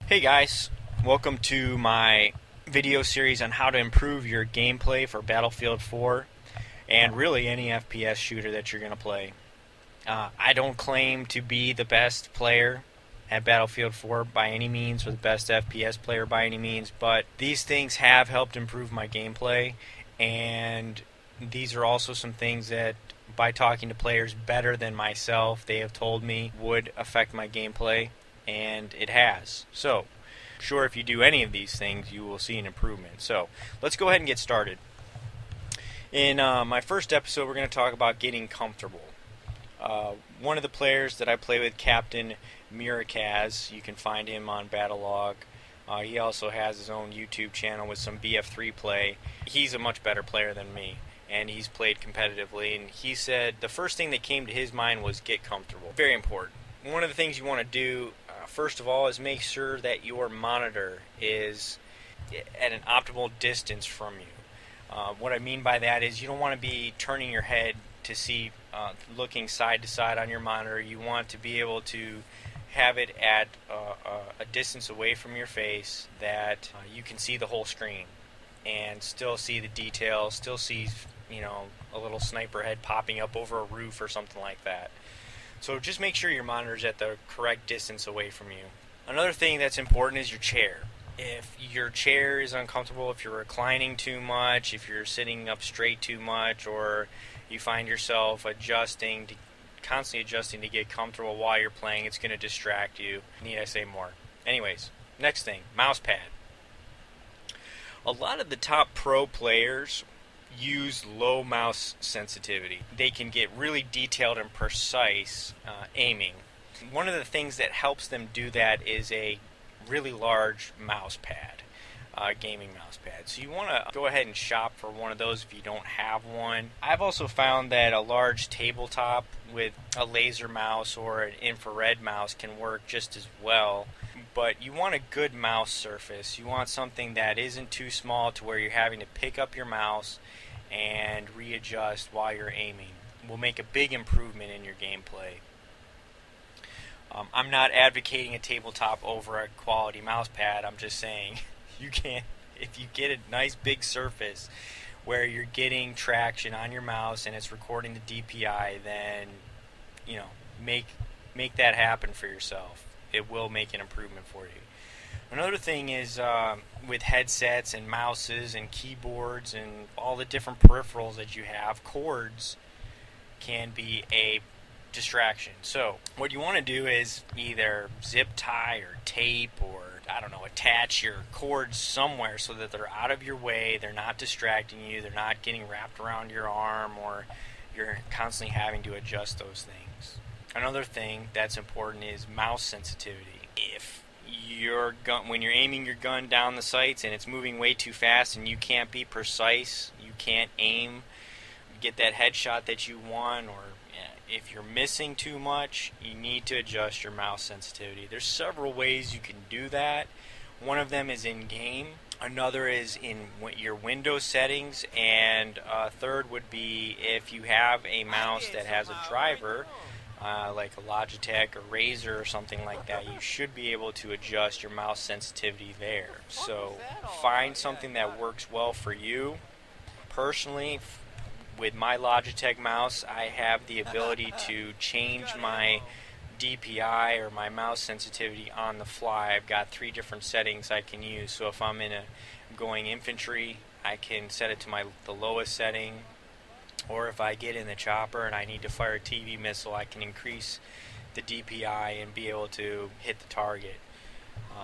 Hey guys, welcome to my video series on how to improve your gameplay for Battlefield 4 and really any FPS shooter that you're going to play. I don't claim to be the best player at Battlefield 4 by any means or the best FPS player by any means, but these things have helped improve my gameplay, and these are also some things that by talking to players better than myself they have told me would affect my gameplay, and it has. So, sure, if you do any of these things, you will see an improvement. So, let's go ahead and get started. In my first episode, we're going to talk about getting comfortable. One of the players that I play with, Captain Murakaz, you can find him on Battlelog. He also has his own YouTube channel with some BF3 play. He's a much better player than me, and he's played competitively. And he said the first thing that came to his mind was get comfortable. Very important. One of the things you want to do, first of all, is make sure that your monitor is at an optimal distance from you. What I mean by that is you don't want to be turning your head to see, looking side to side on your monitor. You want to be able to have it at a distance away from your face that you can see the whole screen and still see the details, still see, a little sniper head popping up over a roof or something like that. So just make sure your monitor is at the correct distance away from you. Another thing that's important is your chair. If your chair is uncomfortable, if you're reclining too much, if you're sitting up straight too much, or you find yourself constantly adjusting to get comfortable while you're playing, it's going to distract you. Need I say more? Anyways, next thing, Mousepad. A lot of the top pro players use low mouse sensitivity. They can get really detailed and precise aiming. One of the things that helps them do that is a really large mouse pad, gaming mouse pad. So you want to go ahead and shop for one of those if you don't have one. I've also found that a large tabletop with a laser mouse or an infrared mouse can work just as well. But you want a good mouse surface. You want something that isn't too small to where you're having to pick up your mouse and readjust while you're aiming. Will make a big improvement in your gameplay. I'm not advocating a tabletop over a quality mouse pad. I'm just saying if you get a nice big surface where you're getting traction on your mouse and it's recording the DPI, then make that happen for yourself. It will make an improvement for you. Another thing is with headsets and mouses and keyboards and all the different peripherals that you have, cords can be a distraction. So what you want to do is either zip tie or tape or attach your cords somewhere so that they're out of your way, they're not distracting you, they're not getting wrapped around your arm, or you're constantly having to adjust those things. Another thing that's important is mouse sensitivity. If when you're aiming your gun down the sights and it's moving way too fast and you can't be precise, you can't get that headshot that you want, or if you're missing too much, you need to adjust your mouse sensitivity. There's several ways you can do that. One of them is in-game. Another is in your Windows settings, and a third would be if you have a mouse that has a driver, like a Logitech or Razer or something like that, you should be able to adjust your mouse sensitivity there. So find something that works well for you. Personally, with my Logitech mouse, I have the ability to change my DPI or my mouse sensitivity on the fly. I've got 3 different settings I can use. So if I'm going infantry, I can set it to the lowest setting. Or if I get in the chopper and I need to fire a TV missile, I can increase the DPI and be able to hit the target.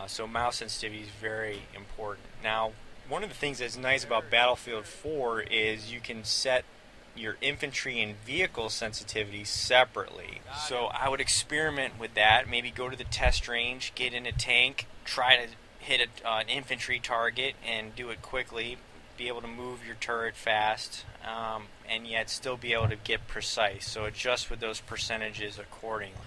So mouse sensitivity is very important. Now, one of the things that's nice about Battlefield 4 is you can set your infantry and vehicle sensitivity separately. So I would experiment with that. Maybe go to the test range, get in a tank, try to hit an infantry target and do it quickly, be able to move your turret fast, and yet still be able to get precise. So adjust with those percentages accordingly.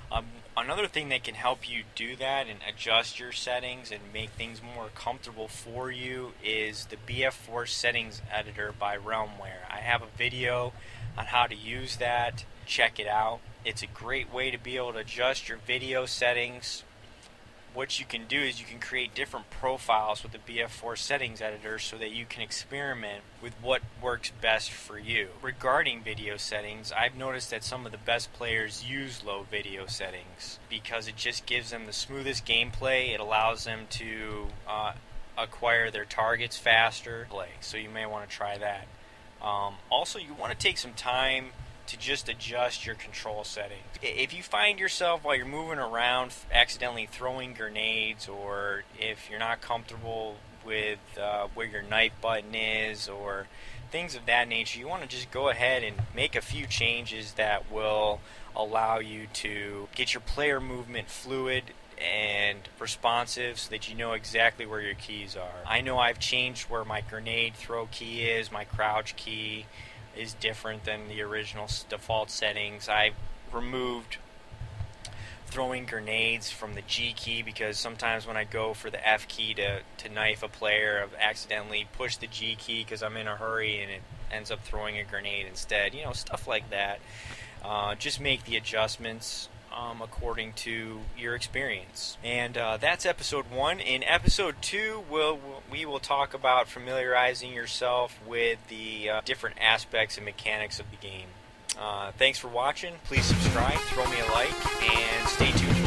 Another thing that can help you do that and adjust your settings and make things more comfortable for you is the BF4 settings editor by Realmware. I have a video on how to use that. Check it out. It's a great way to be able to adjust your video settings what you can do is you can create different profiles with the BF4 settings editor so that you can experiment with what works best for you. Regarding video settings, I've noticed that some of the best players use low video settings because it just gives them the smoothest gameplay. It allows them to acquire their targets faster. So you may want to try that. Also, you want to take some time to just adjust your control settings. If you find yourself while you're moving around accidentally throwing grenades, or if you're not comfortable with where your knife button is or things of that nature, you want to just go ahead and make a few changes that will allow you to get your player movement fluid and responsive so that you know exactly where your keys are. I know I've changed where my grenade throw key is, my crouch key is different than the original default settings. I removed throwing grenades from the G key because sometimes when I go for the F key to knife a player, I've accidentally pushed the G key because I'm in a hurry and it ends up throwing a grenade instead. You know, stuff like that. Just make the adjustments according to your experience. And that's episode 1. In episode 2, we will talk about familiarizing yourself with the different aspects and mechanics of the game. Thanks for watching. Please subscribe, throw me a like, and stay tuned.